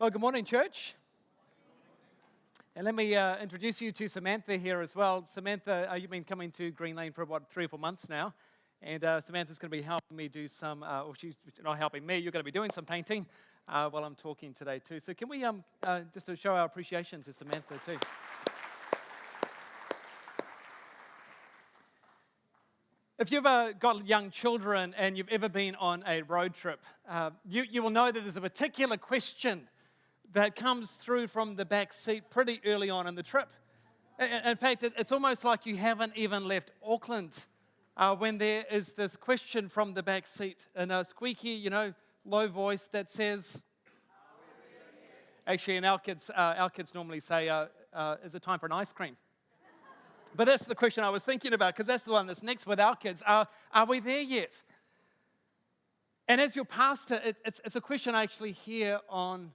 Well, good morning, church. And let me introduce you to Samantha here as well. Samantha, you've been coming to Green Lane for about 3 or 4 months now. And Samantha's going to be helping me do some, or she's not helping me, you're going to be doing some painting while I'm talking today too. So can we just to show our appreciation to Samantha too. If you've got young children and you've ever been on a road trip, you will know that there's a particular question that comes through from the back seat pretty early on in the trip. In fact, it's almost like you haven't even left Auckland when there is this question from the back seat in a squeaky, low voice that says, actually, and our kids normally say, is it time for an ice cream? But that's the question I was thinking about, because that's the one that's next with our kids. Are we there yet? And as your pastor, it's a question I actually hear on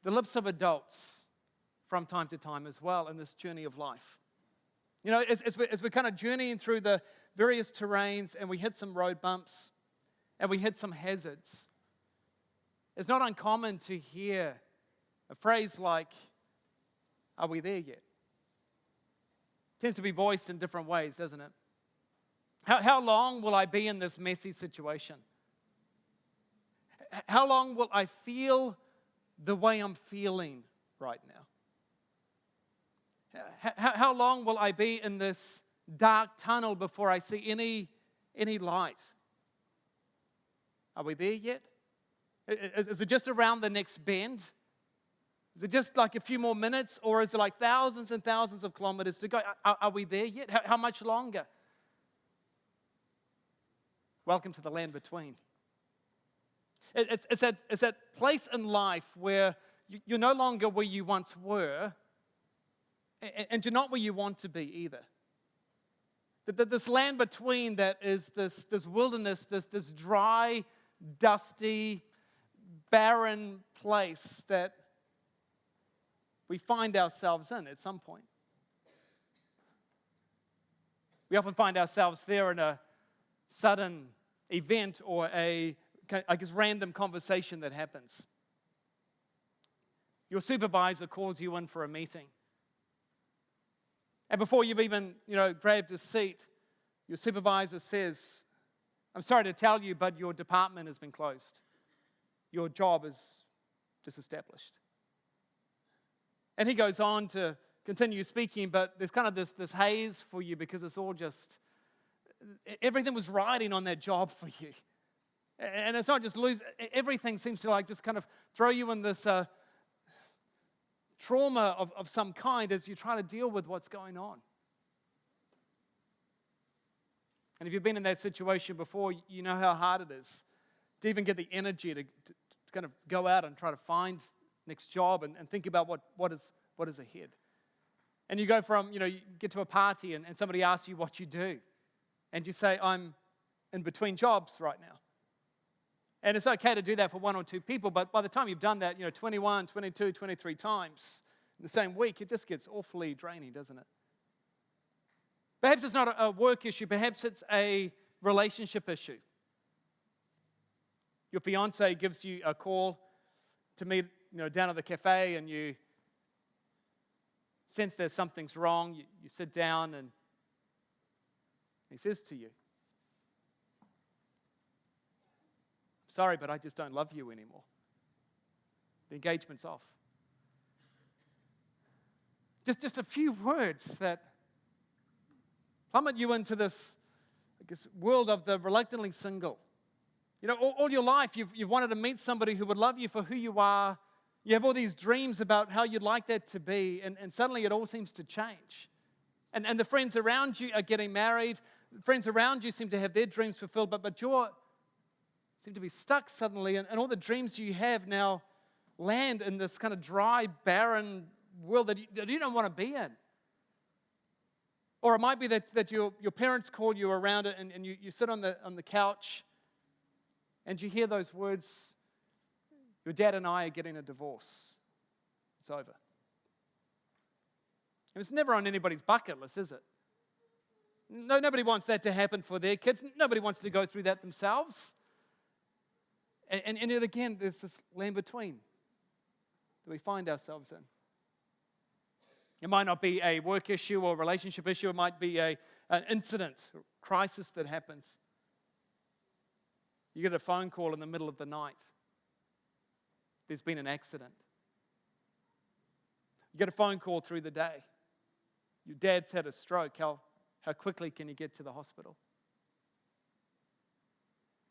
the lips of adults from time to time as well in this journey of life. As we're kind of journeying through the various terrains and we hit some road bumps and we hit some hazards, it's not uncommon to hear a phrase like, are we there yet? Tends to be voiced in different ways, doesn't it? How long will I be in this messy situation? How long will I feel the way I'm feeling right now? How long will I be in this dark tunnel before I see any light? Are we there yet? Is it just around the next bend? Is it just like a few more minutes, or is it like thousands and thousands of kilometers to go? Are we there yet? How much longer? Welcome to the land between. It's that place in life where you're no longer where you once were, and you're not where you want to be either. This land between that is this wilderness, this dry, dusty, barren place that we find ourselves in at some point. We often find ourselves there in a sudden event or random conversation that happens. Your supervisor calls you in for a meeting. And before you've even, grabbed a seat, your supervisor says, I'm sorry to tell you, but your department has been closed. Your job is disestablished. And he goes on to continue speaking, but there's kind of this haze for you because it's all just, everything was riding on that job for you. And it's not just everything seems to just kind of throw you in this trauma of some kind as you try to deal with what's going on. And if you've been in that situation before, you know how hard it is to even get the energy to kind of go out and try to find next job and think about what is ahead. And you go from, you get to a party and somebody asks you what you do. And you say, I'm in between jobs right now. And it's okay to do that for 1 or 2 people, but by the time you've done that, 21, 22, 23 times in the same week, it just gets awfully draining, doesn't it? Perhaps it's not a work issue, perhaps it's a relationship issue. Your fiance gives you a call to meet down at the cafe, and you sense there's something's wrong. You sit down, and he says to you, sorry, but I just don't love you anymore. The engagement's off. Just a few words that plummet you into this, world of the reluctantly single. All your life you've wanted to meet somebody who would love you for who you are. You have all these dreams about how you'd like that to be, and suddenly it all seems to change. And the friends around you are getting married. The friends around you seem to have their dreams fulfilled, but you seem to be stuck suddenly, and all the dreams you have now land in this kind of dry, barren world that you don't want to be in. Or it might be that your parents call you around it, and you sit on the couch, and you hear those words, your dad and I are getting a divorce. It's over. And it's never on anybody's bucket list, is it? No, nobody wants that to happen for their kids. Nobody wants to go through that themselves. And yet again, there's this land between. that we find ourselves in. It might not be a work issue or relationship issue. It might be an incident, or crisis that happens. You get a phone call in the middle of the night. There's been an accident. You get a phone call through the day. Your dad's had a stroke. How quickly can you get to the hospital?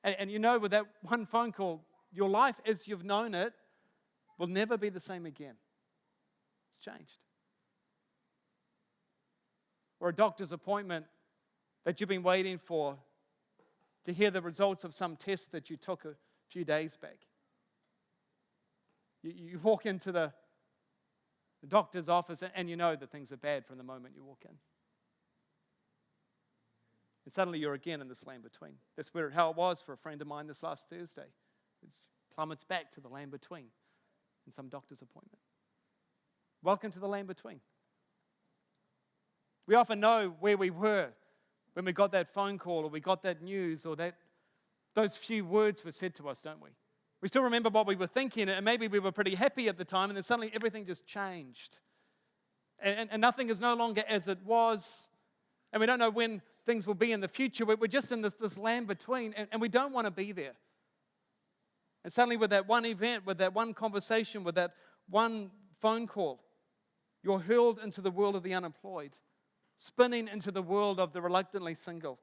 And you know, with that one phone call, your life as you've known it will never be the same again. It's changed. Or a doctor's appointment that you've been waiting for to hear the results of some test that you took a few days back. You walk into the doctor's office and you know that things are bad from the moment you walk in. And suddenly you're again in this land between. That's how it was for a friend of mine this last Thursday. It plummets back to the land between in some doctor's appointment. Welcome to the land between. We often know where we were when we got that phone call or we got that news or those few words were said to us, don't we? We still remember what we were thinking, and maybe we were pretty happy at the time, and then suddenly everything just changed. And nothing is no longer as it was, and we don't know when things will be in the future. We're just in this land between, and we don't want to be there. And suddenly with that one event, with that one conversation, with that one phone call, you're hurled into the world of the unemployed, spinning into the world of the reluctantly single,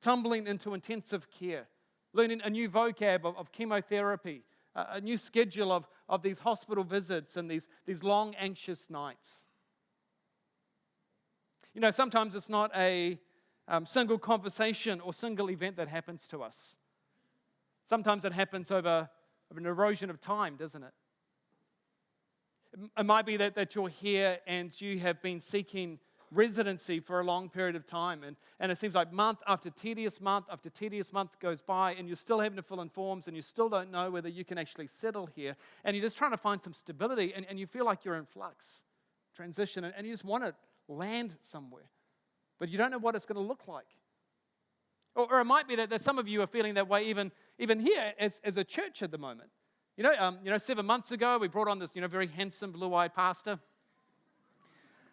tumbling into intensive care, learning a new vocab of chemotherapy, a new schedule of these hospital visits and these long, anxious nights. You know, sometimes it's not a single conversation or single event that happens to us. Sometimes it happens over an erosion of time, doesn't it? It might be that you're here and you have been seeking residency for a long period of time, and it seems like month after tedious month goes by, and you're still having to fill in forms, and you still don't know whether you can actually settle here, and you're just trying to find some stability, and you feel like you're in flux, transition, and you just want to land somewhere, but you don't know what it's going to look like. Or it might be that some of you are feeling that way even here as a church at the moment. You know, 7 months ago we brought on this very handsome blue-eyed pastor.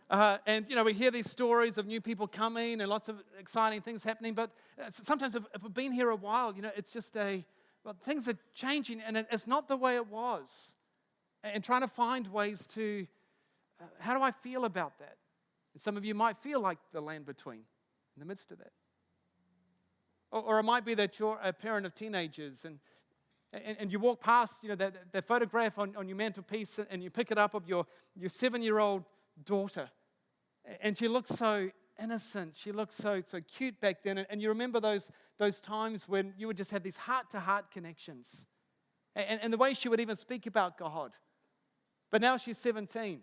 And, we hear these stories of new people coming and lots of exciting things happening. But sometimes if we've been here a while, it's just things are changing and it's not the way it was. And trying to find ways to, how do I feel about that? And some of you might feel like the land between in the midst of that. Or it might be that you're a parent of teenagers and you walk past, that photograph on your mantelpiece and you pick it up of your 7-year-old daughter. And she looks so innocent. She looked so cute back then. And you remember those times when you would just have these heart-to-heart connections. And the way she would even speak about God. But now she's 17.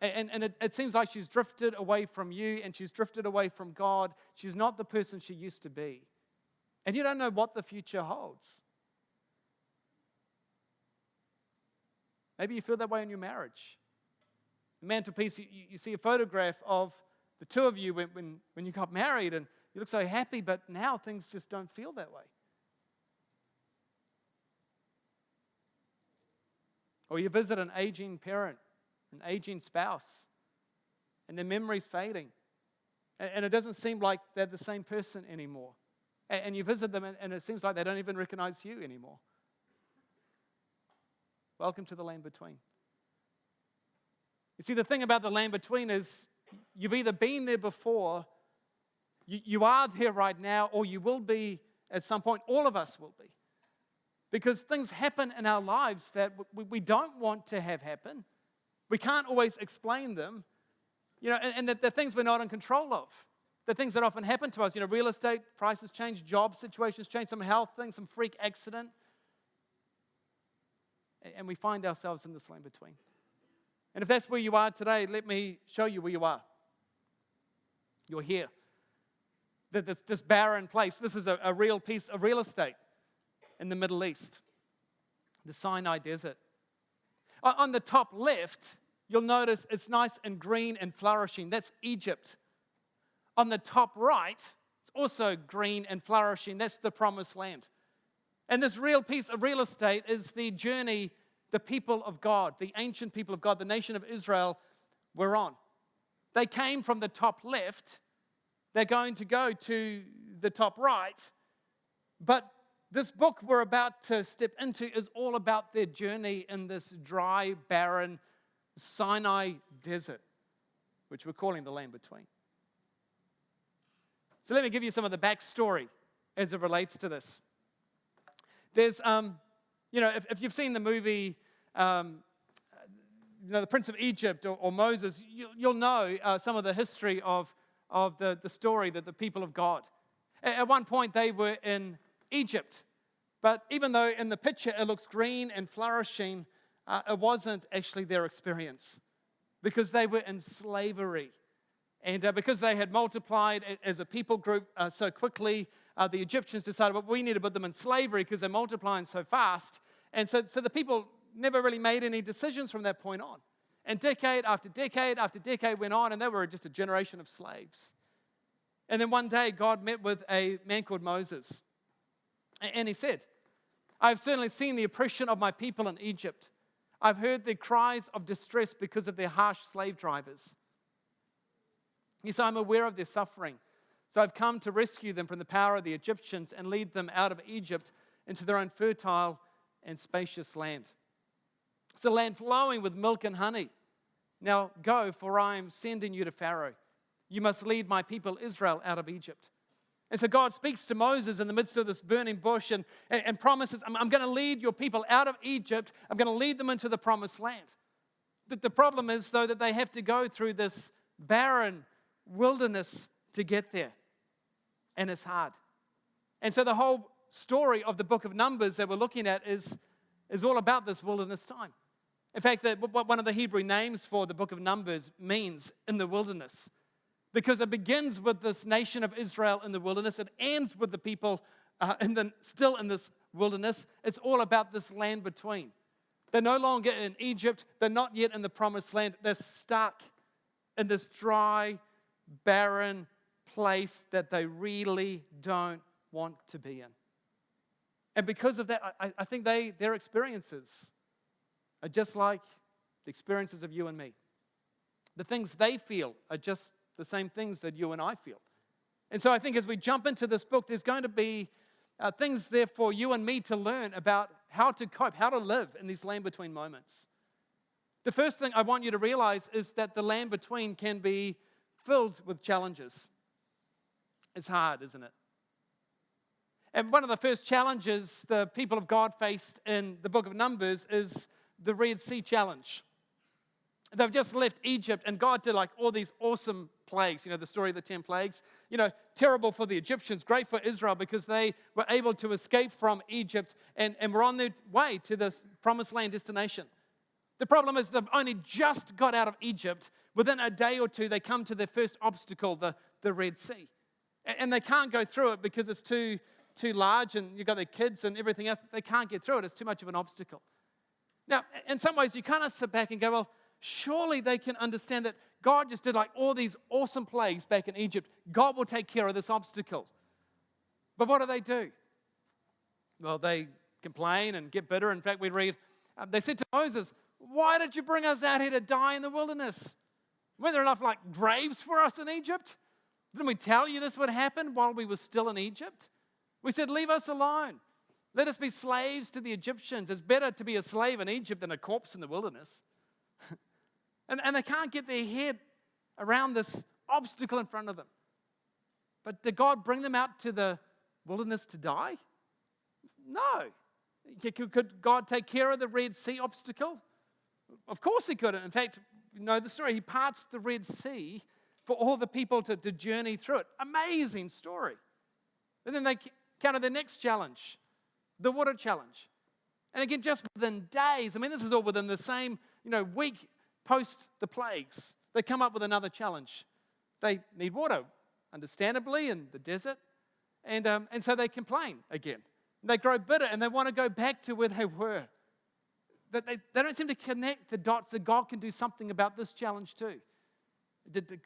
And it seems like she's drifted away from you and she's drifted away from God. She's not the person she used to be. And you don't know what the future holds. Maybe you feel that way in your marriage. The mantelpiece, you see a photograph of the two of you when you got married and you look so happy, but now things just don't feel that way. Or you visit an aging parent, an aging spouse, and their memory's fading. And it doesn't seem like they're the same person anymore. And you visit them and it seems like they don't even recognize you anymore. Welcome to the land between. You see, the thing about the land between is you've either been there before, you are there right now, or you will be at some point. All of us will be. Because things happen in our lives that we don't want to have happen. We can't always explain them, and the things we're not in control of. The things that often happen to us, real estate prices change, job situations change, some health things, some freak accident. And we find ourselves in this land between. And if that's where you are today, let me show you where you are. You're here. This barren place, this is a real piece of real estate in the Middle East, the Sinai Desert. On the top left, you'll notice it's nice and green and flourishing. That's Egypt. On the top right, it's also green and flourishing. That's the Promised Land. And this real piece of real estate is the journey the people of God, the ancient people of God, the nation of Israel, were on. They came from the top left. They're going to go to the top right. But this book we're about to step into is all about their journey in this dry, barren Sinai desert, which we're calling the land between. So let me give you some of the backstory as it relates to this. There's, if you've seen the movie, the Prince of Egypt or Moses, you'll know some of the history of the story that the people of God. At one point, they were in Egypt. But even though in the picture it looks green and flourishing, it wasn't actually their experience because they were in slavery. And because they had multiplied as a people group so quickly, the Egyptians decided, well, we need to put them in slavery because they're multiplying so fast. And so the people never really made any decisions from that point on. And decade after decade after decade went on, and they were just a generation of slaves. And then one day, God met with a man called Moses. And he said, I've certainly seen the oppression of my people in Egypt. I've heard their cries of distress because of their harsh slave drivers. He said, I'm aware of their suffering. So I've come to rescue them from the power of the Egyptians and lead them out of Egypt into their own fertile and spacious land. It's a land flowing with milk and honey. Now go, for I am sending you to Pharaoh. You must lead my people Israel out of Egypt. And so God speaks to Moses in the midst of this burning bush and promises, I'm going to lead your people out of Egypt. I'm going to lead them into the promised land. The problem is, though, that they have to go through this barren wilderness to get there. And it's hard. And so the whole story of the book of Numbers that we're looking at is all about this wilderness time. In fact, one of the Hebrew names for the book of Numbers means in the wilderness. Because it begins with this nation of Israel in the wilderness. It ends with the people still in this wilderness. It's all about this land between. They're no longer in Egypt. They're not yet in the promised land. They're stuck in this dry, barren place that they really don't want to be in. And because of that, I think their experiences are just like the experiences of you and me. The things they feel are just the same things that you and I feel. And so I think as we jump into this book, there's going to be things there for you and me to learn about how to cope, how to live in these land between moments. The first thing I want you to realize is that the land between can be filled with challenges. It's hard, isn't it? And one of the first challenges the people of God faced in the book of Numbers is the Red Sea challenge. They've just left Egypt, and God did like all these awesome plagues. The story of the 10 plagues. Terrible for the Egyptians, great for Israel because they were able to escape from Egypt and were on their way to this promised land destination. The problem is they've only just got out of Egypt. Within a day or two, they come to their first obstacle, the Red Sea. And they can't go through it because it's too large, and you've got their kids and everything else. They can't get through it. It's too much of an obstacle. Now, in some ways, you kind of sit back and go, well, surely they can understand that God just did like all these awesome plagues back in Egypt. God will take care of this obstacle. But what do? Well, they complain and get bitter. In fact, we read, they said to Moses, why did you bring us out here to die in the wilderness? Weren't there enough like graves for us in Egypt? Didn't we tell you this would happen while we were still in Egypt? We said, leave us alone. Let us be slaves to the Egyptians. It's better to be a slave in Egypt than a corpse in the wilderness. And they can't get their head around this obstacle in front of them. But did God bring them out to the wilderness to die? No. Could God take care of the Red Sea obstacle? Of course he could. In fact, you know the story. He parts the Red Sea for all the people to journey through it. Amazing story. And then they counter the next challenge, the water challenge. And again, just within days, this is all within the same, week post the plagues, they come up with another challenge. They need water, understandably, in the desert. And so they complain again. They grow bitter and they want to go back to where they were. They don't seem to connect the dots that God can do something about this challenge too. Did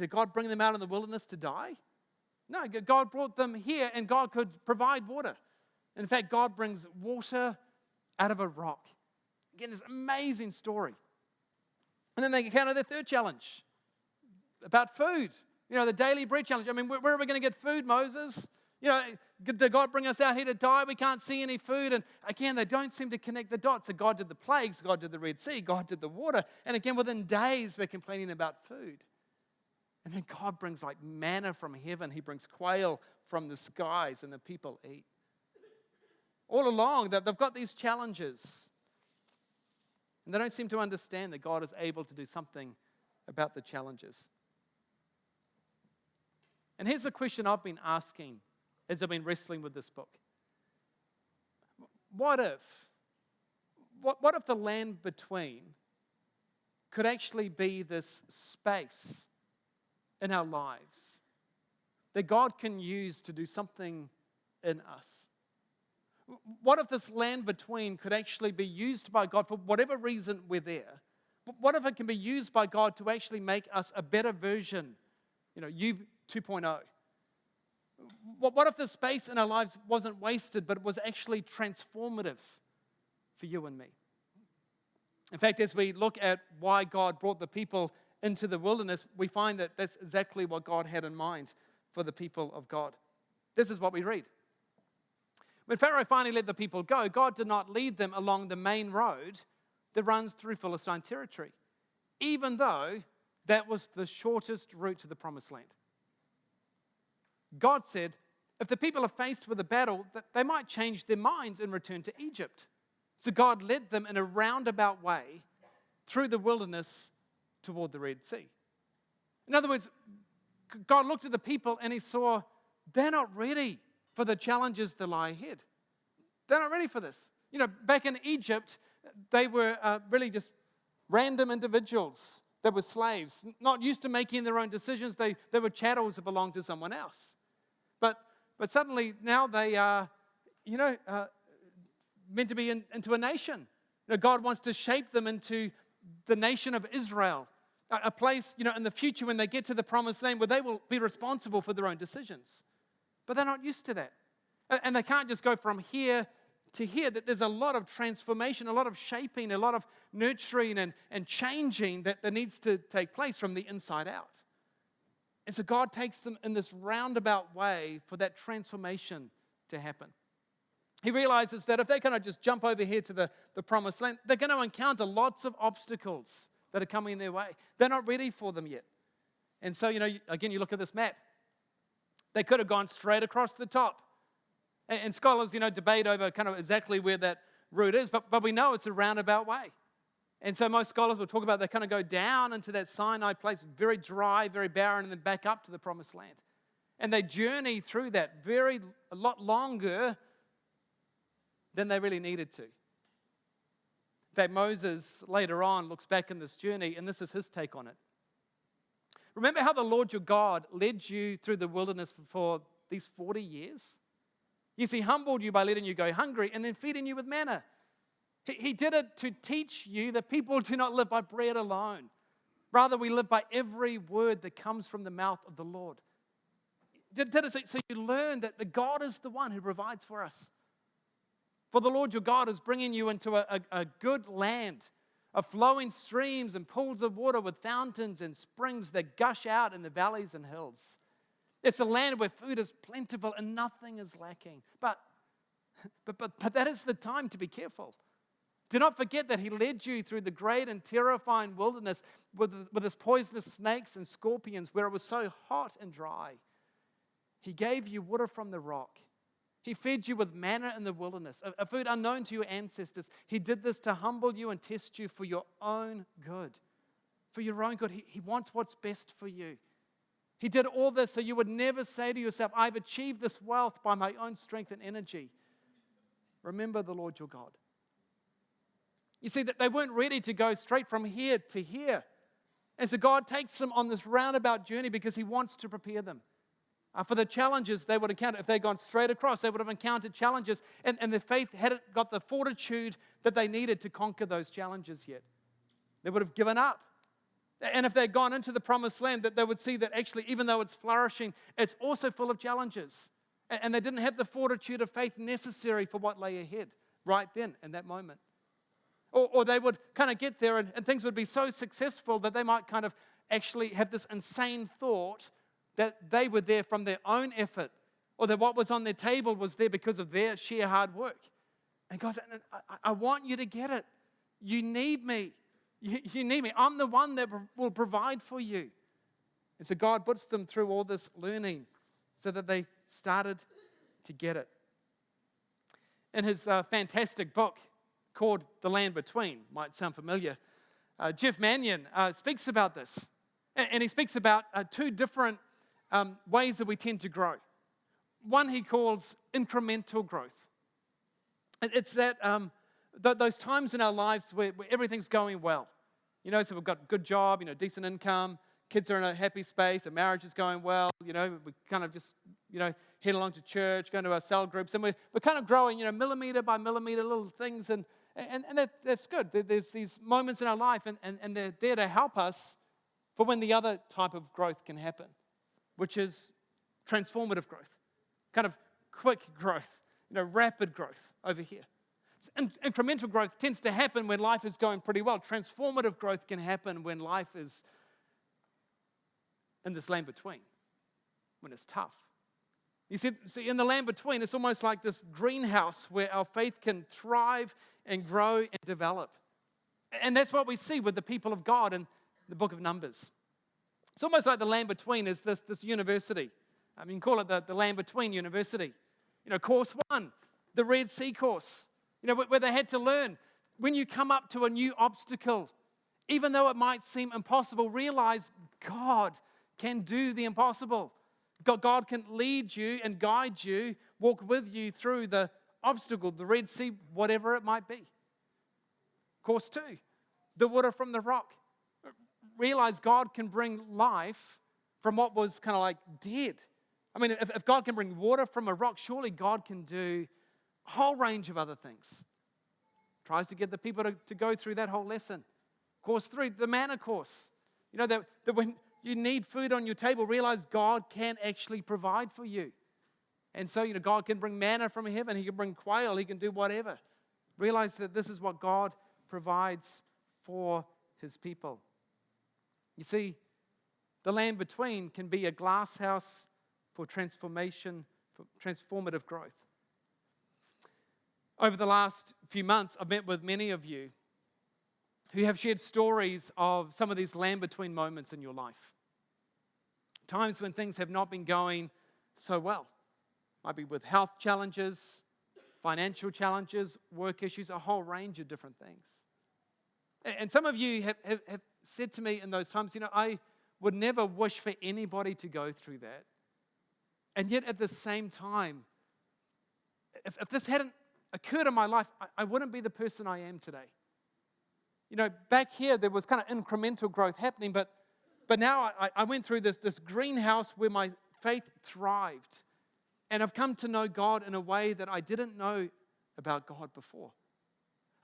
God bring them out in the wilderness to die? No, God brought them here and God could provide water. In fact, God brings water out of a rock. Again, this amazing story. And then they encounter their third challenge about food. The daily bread challenge. I mean, where are we going to get food, Moses? Did God bring us out here to die? We can't see any food. And again, they don't seem to connect the dots. So God did the plagues, God did the Red Sea, God did the water. And again, within days, they're complaining about food. And then God brings like manna from heaven. He brings quail from the skies, and the people eat. All along, they've got these challenges. And they don't seem to understand that God is able to do something about the challenges. And here's the question I've been asking as I've been wrestling with this book. What if the land between could actually be this space in our lives that God can use to do something in us? What if this land between could actually be used by God for whatever reason we're there? What if it can be used by God to actually make us a better version, you 2.0? What if the space in our lives wasn't wasted, but it was actually transformative for you and me? In fact, as we look at why God brought the people into the wilderness, we find that that's exactly what God had in mind for the people of God. This is what we read. When Pharaoh finally let the people go, God did not lead them along the main road that runs through Philistine territory, even though that was the shortest route to the promised land. God said, if the people are faced with a battle, that they might change their minds and return to Egypt. So God led them in a roundabout way through the wilderness toward the Red Sea. In other words, God looked at the people and he saw they're not ready for the challenges that lie ahead. They're not ready for this. Back in Egypt, they were really just random individuals that were slaves, not used to making their own decisions. They were chattels that belonged to someone else. But suddenly now they are, meant to be into a nation. God wants to shape them into the nation of Israel, a place, in the future when they get to the promised land where they will be responsible for their own decisions. But they're not used to that. And they can't just go from here to here. That there's a lot of transformation, a lot of shaping, a lot of nurturing and changing that needs to take place from the inside out. And so God takes them in this roundabout way for that transformation to happen. He realizes that if they cannot just jump over here to the promised land, they're going to encounter lots of obstacles that are coming their way. They're not ready for them yet. And so, again, you look at this map. They could have gone straight across the top. And scholars, debate over kind of exactly where that route is, but we know it's a roundabout way. And so most scholars will talk about they kind of go down into that Sinai place, very dry, very barren, and then back up to the promised land. And they journey through that a lot longer than they really needed to. In fact, Moses later on looks back in this journey, and this is his take on it. Remember how the Lord your God led you through the wilderness for these 40 years? Yes, he humbled you by letting you go hungry and then feeding you with manna. He did it to teach you that people do not live by bread alone. Rather, we live by every word that comes from the mouth of the Lord. Did it so you learn that the God is the one who provides for us. For the Lord your God is bringing you into a good land of flowing streams and pools of water with fountains and springs that gush out in the valleys and hills. It's a land where food is plentiful and nothing is lacking. But that is the time to be careful. Do not forget that he led you through the great and terrifying wilderness with its poisonous snakes and scorpions where it was so hot and dry. He gave you water from the rock. He fed you with manna in the wilderness, a food unknown to your ancestors. He did this to humble you and test you for your own good. For your own good. He wants what's best for you. He did all this so you would never say to yourself, I've achieved this wealth by my own strength and energy. Remember the Lord your God. You see, that they weren't ready to go straight from here to here. And so God takes them on this roundabout journey because he wants to prepare them for the challenges they would encounter. If they'd gone straight across, they would have encountered challenges, and their faith hadn't got the fortitude that they needed to conquer those challenges yet. They would have given up. And if they'd gone into the promised land, that they would see that actually, even though it's flourishing, it's also full of challenges. And they didn't have the fortitude of faith necessary for what lay ahead right then in that moment. Or they would kind of get there and things would be so successful that they might kind of actually have this insane thought that they were there from their own effort, or that what was on their table was there because of their sheer hard work. And God said, I want you to get it. You need me. You need me. I'm the one that will provide for you. And so God puts them through all this learning so that they started to get it. In his fantastic book called The Land Between, might sound familiar, Jeff Manion speaks about this. And he speaks about two different ways that we tend to grow. One he calls incremental growth. It's that those times in our lives where everything's going well. So we've got a good job, decent income, kids are in a happy space, our marriage is going well, we kind of just, head along to church, going to our cell groups, and we're kind of growing, millimeter by millimeter, little things, and that's good. There's these moments in our life, and they're there to help us for when the other type of growth can happen, which is transformative growth, kind of quick growth, rapid growth over here. Incremental growth tends to happen when life is going pretty well. Transformative growth can happen when life is in this land between, when it's tough. You see, in the land between, it's almost like this greenhouse where our faith can thrive and grow and develop. And that's what we see with the people of God in the book of Numbers. It's almost like the land between is this university. I mean, you can call it the land between university. Course 1, the Red Sea course, where they had to learn. When you come up to a new obstacle, even though it might seem impossible, realize God can do the impossible. God can lead you and guide you, walk with you through the obstacle, the Red Sea, whatever it might be. Course 2, the water from the rock. Realize God can bring life from what was kind of like dead. I mean, if God can bring water from a rock, surely God can do a whole range of other things. Tries to get the people to go through that whole lesson. Course 3, the manna course. That when you need food on your table, realize God can actually provide for you. And so, God can bring manna from heaven. He can bring quail. He can do whatever. Realize that this is what God provides for his people. You see, the land between can be a glass house for transformation, for transformative growth. Over the last few months, I've met with many of you who have shared stories of some of these land between moments in your life. Times when things have not been going so well. Might be with health challenges, financial challenges, work issues, a whole range of different things. And some of you have said to me in those times, I would never wish for anybody to go through that. And yet at the same time, if this hadn't occurred in my life, I wouldn't be the person I am today. Back here there was kind of incremental growth happening, but now I went through this greenhouse where my faith thrived. And I've come to know God in a way that I didn't know about God before.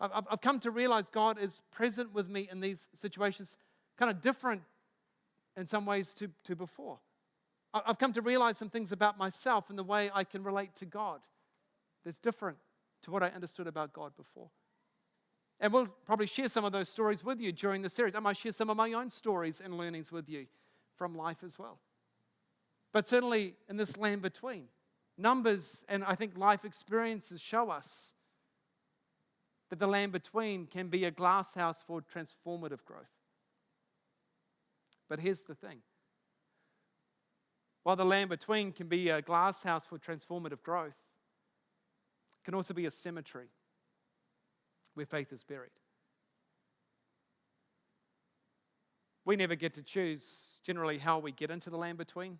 I've come to realize God is present with me in these situations, kind of different in some ways to before. I've come to realize some things about myself and the way I can relate to God that's different to what I understood about God before. And we'll probably share some of those stories with you during the series. I might share some of my own stories and learnings with you from life as well. But certainly in this land between, Numbers and I think life experiences show us that the land between can be a glass house for transformative growth. But here's the thing. While the land between can be a glass house for transformative growth, it can also be a cemetery where faith is buried. We never get to choose generally how we get into the land between,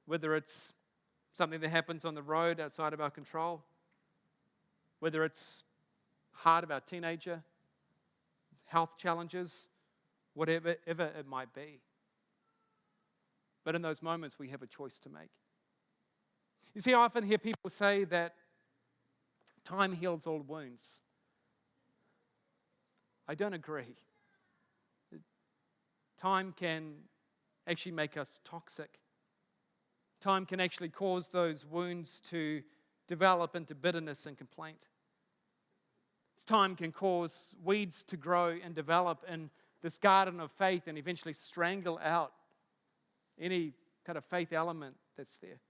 whether it's something that happens on the road outside of our control, whether it's heart of our teenager, health challenges, whatever it might be. But in those moments, we have a choice to make. You see, I often hear people say that time heals all wounds. I don't agree. Time can actually make us toxic. Time can actually cause those wounds to develop into bitterness and complaint. Time can cause weeds to grow and develop in this garden of faith and eventually strangle out any kind of faith element that's there.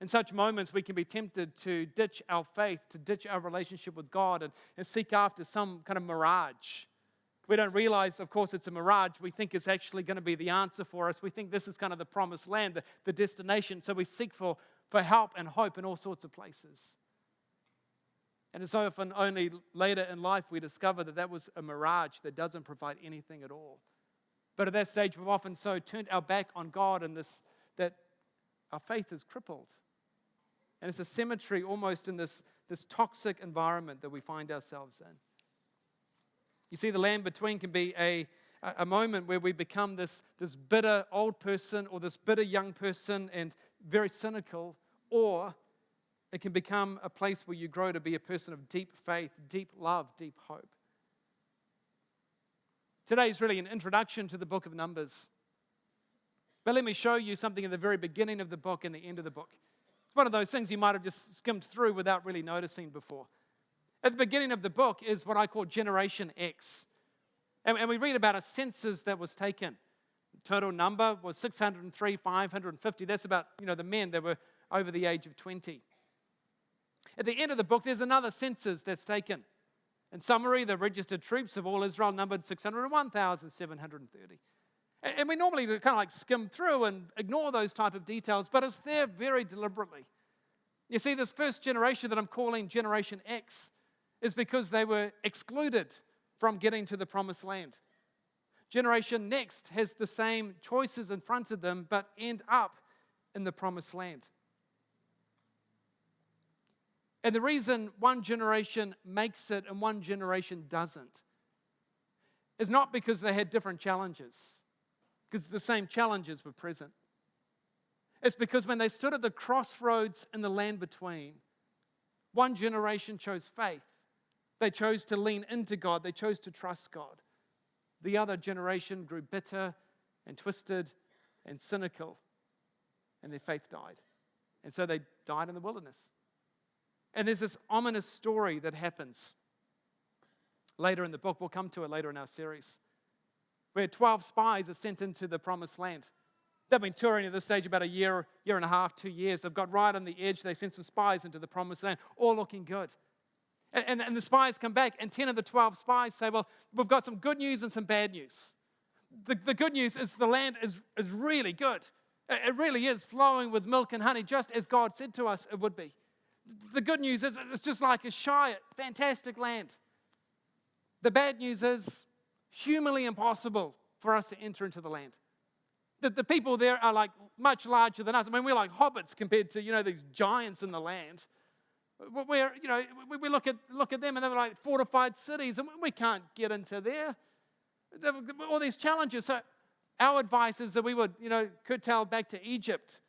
In such moments, we can be tempted to ditch our faith, to ditch our relationship with God and seek after some kind of mirage. We don't realize, of course, it's a mirage. We think it's actually going to be the answer for us. We think this is kind of the promised land, the destination. So we seek for help and hope in all sorts of places. And it's often only later in life we discover that that was a mirage that doesn't provide anything at all. But at that stage, we've often so turned our back on God and that our faith is crippled. And it's a cemetery almost in this toxic environment that we find ourselves in. You see, the land between can be a moment where we become this bitter old person or this bitter young person and very cynical, or it can become a place where you grow to be a person of deep faith, deep love, deep hope. Today is really an introduction to the book of Numbers. But let me show you something at the very beginning of the book and the end of the book. It's one of those things you might have just skimmed through without really noticing before. At the beginning of the book is what I call Generation X. And we read about a census that was taken. The total number was 603,550. That's about, the men that were over the age of 20. At the end of the book, there's another census that's taken. In summary, the registered troops of all Israel numbered 601,730. And we normally kind of like skim through and ignore those type of details, but it's there very deliberately. You see, this first generation that I'm calling Generation X is because they were excluded from getting to the promised land. Generation Next has the same choices in front of them, but end up in the promised land. And the reason one generation makes it and one generation doesn't is not because they had different challenges, because the same challenges were present. It's because when they stood at the crossroads in the land between, one generation chose faith. They chose to lean into God. They chose to trust God. The other generation grew bitter and twisted and cynical, and their faith died. And so they died in the wilderness. And there's this ominous story that happens later in the book. We'll come to it later in our series, where 12 spies are sent into the promised land. They've been touring at this stage about a year and a half, 2 years. They've got right on the edge. They sent some spies into the promised land, all looking good. And the spies come back, and 10 of the 12 spies say, well, we've got some good news and some bad news. The good news is the land is really good. It really is flowing with milk and honey, just as God said to us it would be. The good news is it's just like a Shire, fantastic land. The bad news is humanly impossible for us to enter into the land. The people there are like much larger than us. I mean, we're like hobbits compared to, these giants in the land. We look at them and they're like fortified cities, and we can't get into there. All these challenges. So our advice is that we would, curtail back to Egypt,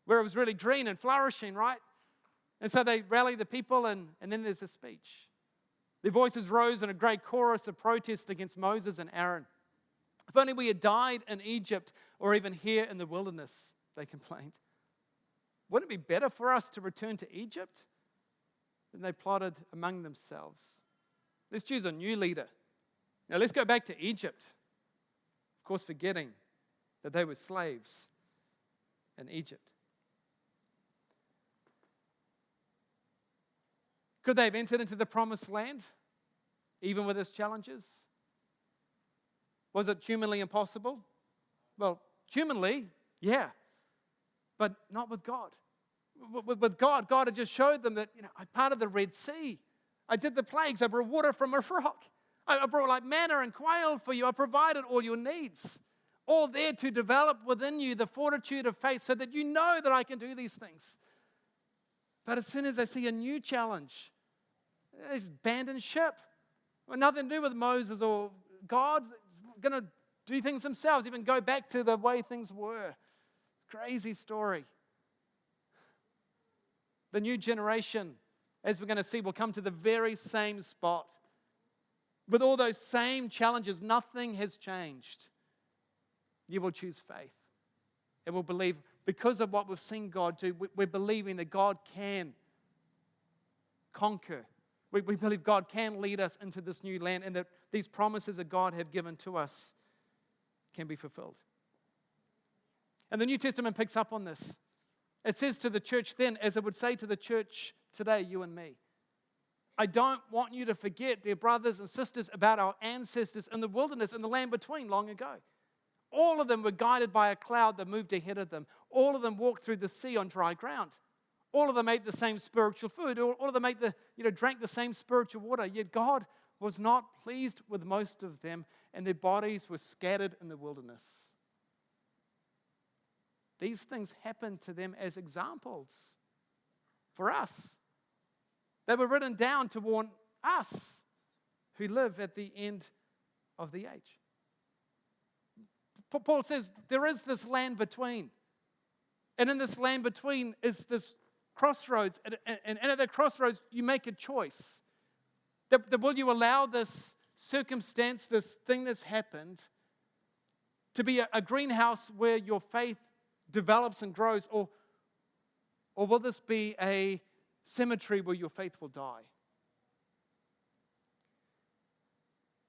where it was really green and flourishing, right? And so they rally the people, and then there's a speech. Their voices rose in a great chorus of protest against Moses and Aaron. If only we had died in Egypt or even here in the wilderness, they complained. Wouldn't it be better for us to return to Egypt? Then they plotted among themselves. Let's choose a new leader. Now let's go back to Egypt. Of course, forgetting that they were slaves in Egypt. Could they have entered into the promised land, even with its challenges? Was it humanly impossible? Well, humanly, yeah, but not with God. With God, God had just showed them that, I parted the Red Sea. I did the plagues. I brought water from a rock. I brought like manna and quail for you. I provided all your needs. All there to develop within you the fortitude of faith so that you know that I can do these things. But as soon as they see a new challenge, they just abandon ship. Nothing to do with Moses or God. It's going to do things themselves, even go back to the way things were. Crazy story. The new generation, as we're going to see, will come to the very same spot. With all those same challenges, nothing has changed. You will choose faith. And we'll believe, because of what we've seen God do, we're believing that God can conquer We believe God can lead us into this new land and that these promises that God have given to us can be fulfilled. And the New Testament picks up on this. It says to the church then, as it would say to the church today, you and me, I don't want you to forget, dear brothers and sisters, about our ancestors in the wilderness and the land between long ago. All of them were guided by a cloud that moved ahead of them. All of them walked through the sea on dry ground. All of them ate the same spiritual food. All of them drank the same spiritual water. Yet God was not pleased with most of them, and their bodies were scattered in the wilderness. These things happened to them as examples for us. They were written down to warn us who live at the end of the age. Paul says there is this land between. And in this land between is this crossroads. And at that crossroads, you make a choice. That will you allow this circumstance, this thing that's happened, to be a greenhouse where your faith develops and grows? Or will this be a cemetery where your faith will die?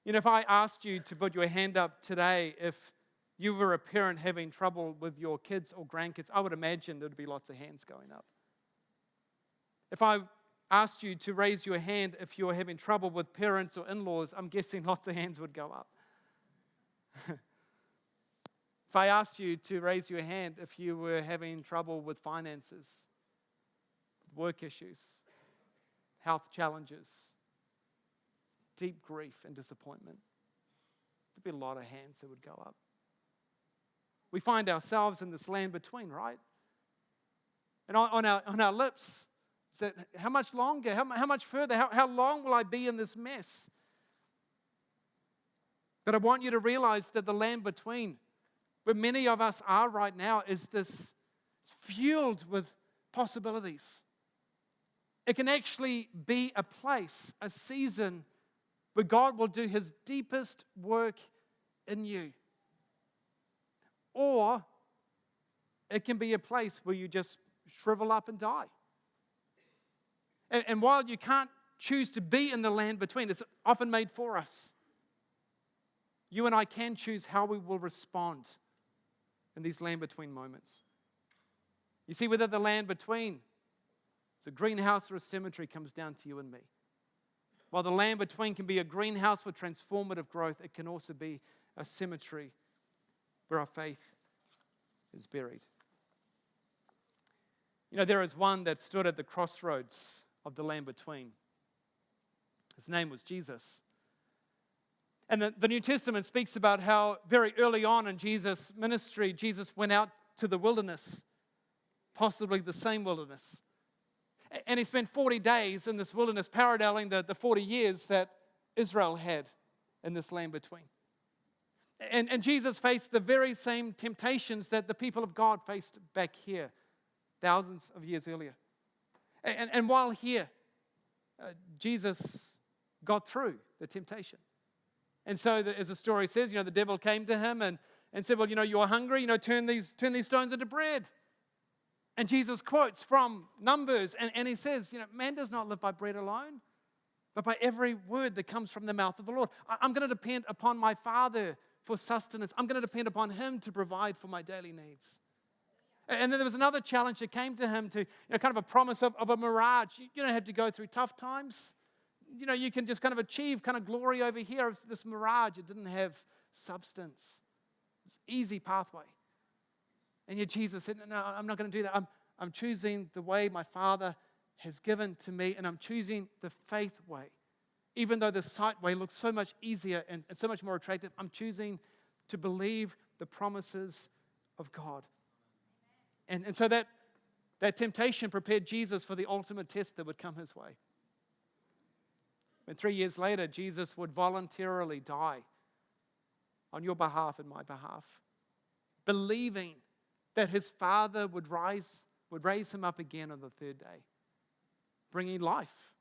You know, if I asked you to put your hand up today, if you were a parent having trouble with your kids or grandkids, I would imagine there would be lots of hands going up. If I asked you to raise your hand if you're having trouble with parents or in-laws, I'm guessing lots of hands would go up. If I asked you to raise your hand if you were having trouble with finances, work issues, health challenges, deep grief and disappointment, there'd be a lot of hands that would go up. We find ourselves in this land between, right? And on our lips, is that how much longer, how much further, how long will I be in this mess? But I want you to realize that the land between, where many of us are right now, is this, it's fueled with possibilities. It can actually be a place, a season, where God will do His deepest work in you. Or it can be a place where you just shrivel up and die. And while you can't choose to be in the land between, it's often made for us. You and I can choose how we will respond in these land between moments. You see, whether the land between is a greenhouse or a cemetery comes down to you and me. While the land between can be a greenhouse for transformative growth, it can also be a cemetery where our faith is buried. You know, there is one that stood at the crossroads of the land between. His name was Jesus. And the New Testament speaks about how very early on in Jesus' ministry, Jesus went out to the wilderness, possibly the same wilderness. And he spent 40 days in this wilderness, paralleling the 40 years that Israel had in this land between. And Jesus faced the very same temptations that the people of God faced back here, thousands of years earlier. And while here, Jesus got through the temptation. And so, as the story says, the devil came to him and said, well, you're hungry, turn these stones into bread. And Jesus quotes from Numbers, and he says, man does not live by bread alone, but by every word that comes from the mouth of the Lord. I'm going to depend upon my Father for sustenance. I'm going to depend upon Him to provide for my daily needs. And then there was another challenge that came to him to, kind of a promise of a mirage. You don't have to go through tough times. You can just kind of achieve kind of glory over here. It's this mirage. It didn't have substance. It was an easy pathway. And yet Jesus said, no, I'm not going to do that. I'm choosing the way my Father has given to me, and I'm choosing the faith way. Even though the sight way looks so much easier and so much more attractive, I'm choosing to believe the promises of God. And so that temptation prepared Jesus for the ultimate test that would come his way. And 3 years later, Jesus would voluntarily die on your behalf and my behalf, believing that his Father would raise him up again on the third day, bringing life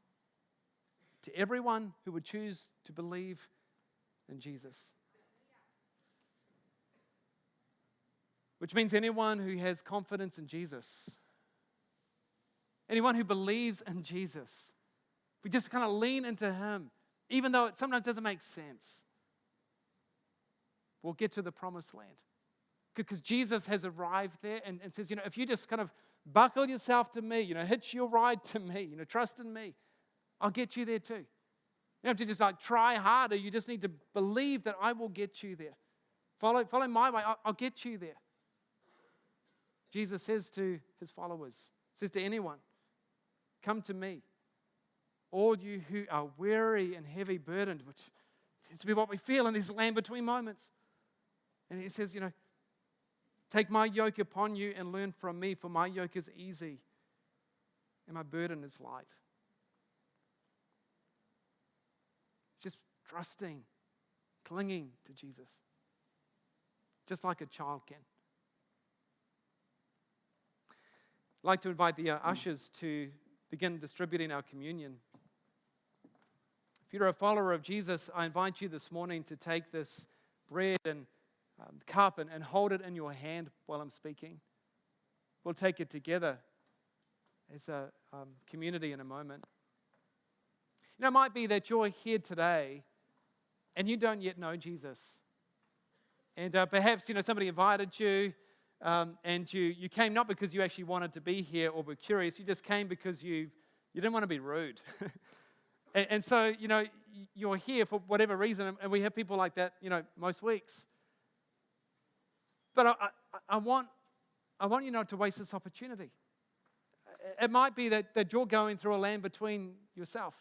to everyone who would choose to believe in Jesus. Which means anyone who has confidence in Jesus, anyone who believes in Jesus, if we just kind of lean into Him, even though it sometimes doesn't make sense, we'll get to the promised land. Because Jesus has arrived there and says, if you just kind of buckle yourself to me, hitch your ride to me, trust in me, I'll get you there too. You don't have to just try harder. You just need to believe that I will get you there. Follow my way. I'll get you there. Jesus says to His followers, says to anyone, come to me, all you who are weary and heavy burdened, which tends to be what we feel in these land between moments. And He says, take my yoke upon you and learn from me, for my yoke is easy and my burden is light. It's just trusting, clinging to Jesus, just like a child can. I'd like to invite the ushers to begin distributing our communion. If you're a follower of Jesus, I invite you this morning to take this bread and cup and hold it in your hand while I'm speaking. We'll take it together as a community in a moment. It might be that you're here today and you don't yet know Jesus. And perhaps, somebody invited you and you came not because you actually wanted to be here or were curious. You just came because you didn't want to be rude. and so, you're here for whatever reason. And we have people like that, most weeks. But I want you not to waste this opportunity. It might be that you're going through a land between yourself,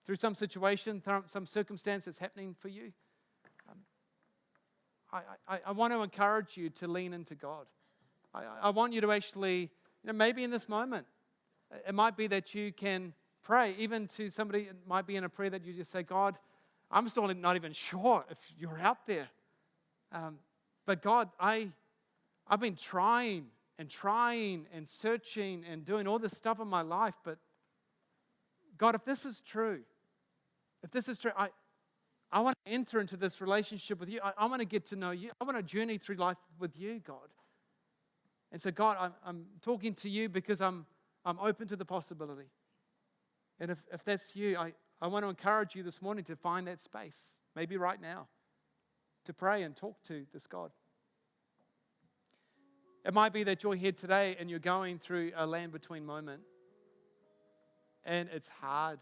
through some situation, some circumstance that's happening for you. I want to encourage you to lean into God. I want you to actually, maybe in this moment, it might be that you can pray, even to somebody, it might be in a prayer that you just say, God, I'm still not even sure if you're out there. But God, I've been trying and searching and doing all this stuff in my life, but God, if this is true, I want to enter into this relationship with you. I want to get to know you. I want to journey through life with you, God. And so, God, I'm talking to you because I'm open to the possibility. And if that's you, I want to encourage you this morning to find that space, maybe right now, to pray and talk to this God. It might be that you're here today and you're going through a land between moment. And it's hard.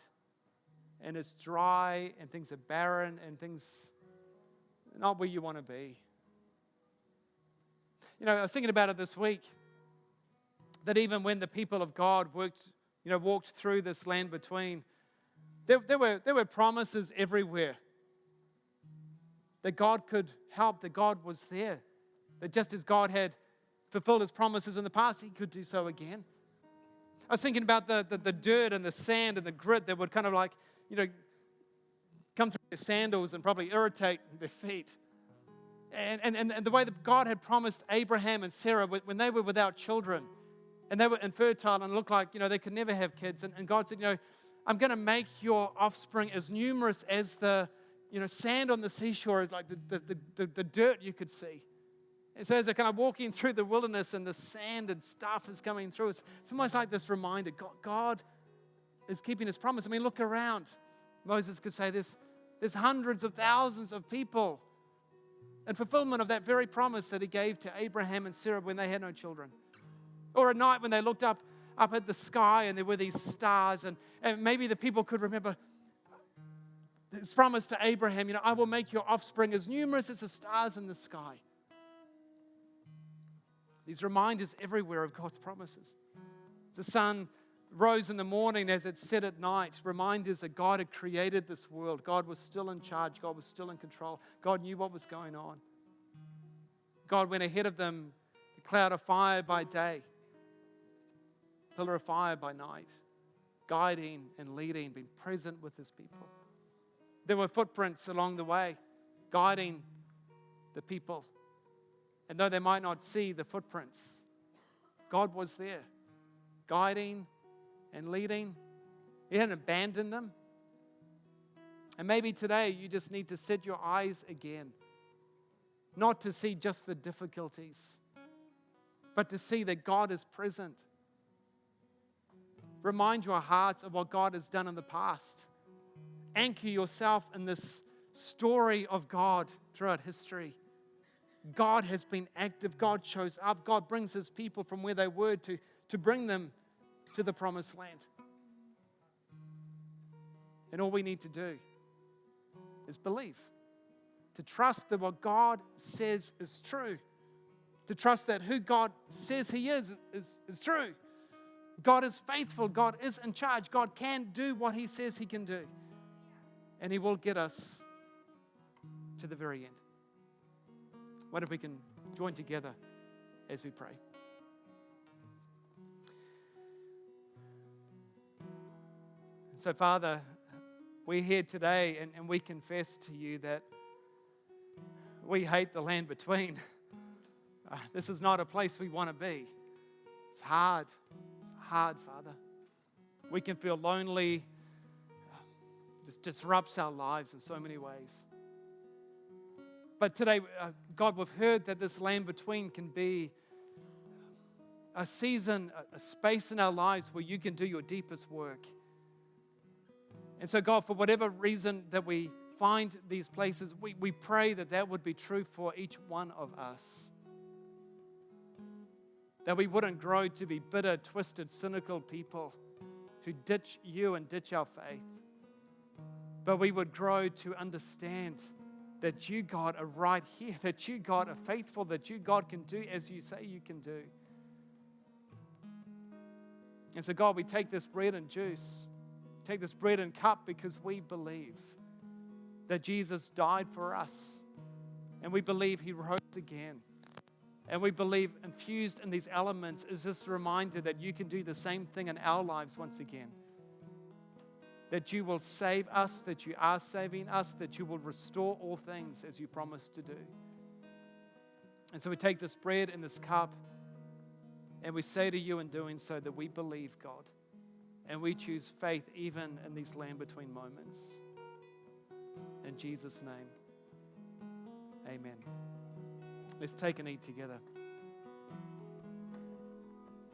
And it's dry and things are barren and things are not where you want to be. I was thinking about it this week, that even when the people of God walked through this land between, there were promises everywhere that God could help, that God was there, that just as God had fulfilled His promises in the past, He could do so again. I was thinking about the dirt and the sand and the grit that would kind of come through their sandals and probably irritate their feet. And the way that God had promised Abraham and Sarah when they were without children and they were infertile and looked like, they could never have kids. And God said, I'm going to make your offspring as numerous as the, sand on the seashore, like the dirt you could see. And so as they're kind of walking through the wilderness and the sand and stuff is coming through, it's almost like this reminder, God is keeping His promise. I mean, look around. Moses could say there's hundreds of thousands of people in fulfillment of that very promise that He gave to Abraham and Sarah when they had no children. Or at night when they looked up at the sky and there were these stars, and maybe the people could remember His promise to Abraham, I will make your offspring as numerous as the stars in the sky. These reminders everywhere of God's promises. The sun rose in the morning as it set at night. Reminders that God had created this world. God was still in charge. God was still in control. God knew what was going on. God went ahead of them, the cloud of fire by day, pillar of fire by night, guiding and leading, being present with His people. There were footprints along the way, guiding the people. And though they might not see the footprints, God was there, guiding and leading. He hadn't abandoned them. And maybe today you just need to set your eyes again, not to see just the difficulties, but to see that God is present. Remind your hearts of what God has done in the past. Anchor yourself in this story of God throughout history. God has been active. God shows up. God brings His people from where they were to bring them to the promised land. And all we need to do is believe. To trust that what God says is true. To trust that who God says He is true. God is faithful. God is in charge. God can do what He says He can do. And He will get us to the very end. What if we can join together as we pray? So, Father, we're here today and we confess to You that we hate the land between. This is not a place we want to be. It's hard. It's hard, Father. We can feel lonely. This disrupts our lives in so many ways. But today, God, we've heard that this land between can be a season, a space in our lives where You can do Your deepest work. And so, God, for whatever reason that we find these places, we pray that that would be true for each one of us. That we wouldn't grow to be bitter, twisted, cynical people who ditch You and ditch our faith. But we would grow to understand that You, God, are right here, that You, God, are faithful, that You, God, can do as You say You can do. And so, God, we take this bread and juice, take this bread and cup because we believe that Jesus died for us. And we believe He rose again. And we believe infused in these elements is this reminder that You can do the same thing in our lives once again. That You will save us, that You are saving us, that You will restore all things as You promised to do. And so we take this bread and this cup and we say to You in doing so that we believe, God, and we choose faith even in these land between moments. In Jesus' name, amen. Let's take and eat together.